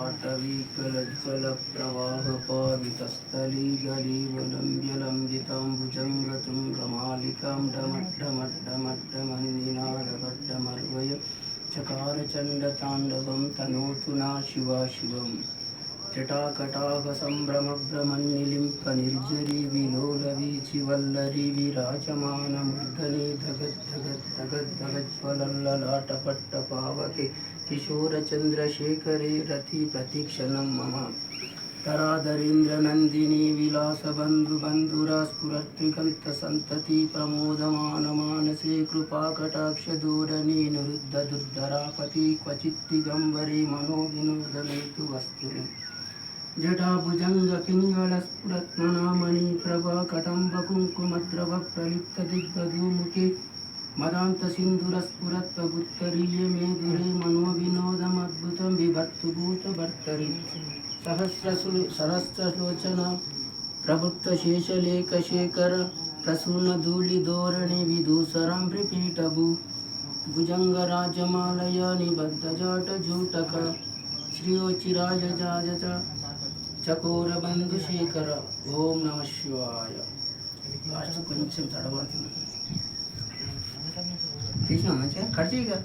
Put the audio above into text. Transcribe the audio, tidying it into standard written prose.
पाटवीकलज्जलप्रवाहपावितस्थलीगलीवलम्ब्यलम्बिताम्बुजङ्गतुं रमालिकां डमड्डमड्डमड्डमन्निनादवड्डमर्वय चकारचण्डताण्डवं तनोतु ना शिवा शिवम् जटाकटाकसम्भ्रमभ्रमन्निलिम्पनिर्झरी विलोलवीचिवल्लरी विराजमानमूर्धनि धगद्धगद्धगज्ज्वलल्ललाटपट्टपावके किशोरचन्द्रशेखरे रतिप्रतीक्षणं मम तराधरेन्द्रनन्दिनी विलासबन्धुबन्धुरा स्फुरत्रिकन्तसन्तति प्रमोदमानमानसे कृपाकटाक्षधूरणी निरुद्धदुर्धरापति क्वचिद्दिगम्बरे मनोविनोदमेतु वस्तुनि जटाभुजङ्गपिङ्गलस्फुरत्मनामणिप्रभा कदम्बकुङ्कुमद्रवप्रलिप्तदिग्बधूमुखे मदान्तसिन्धुरस्फुरत्वगुत्तरीये मेधुरे मनोविनोदमद्भुतं बिभर्तुभूतभर्तरि सहस्रलोचना प्रभुक्तशेषलेखशेखर प्रसूनधूलिधोरणे विधूसरां रिपीटभू भुजङ्गराजमालया निबद्धजाटजूटक श्रियोचिराजजाजच चकोरबन्धुशेखर ओम नमः शिवाय लास्ट కొంచెం తడబడుతుంది తీసినా మంచిగా కట్ చేయగా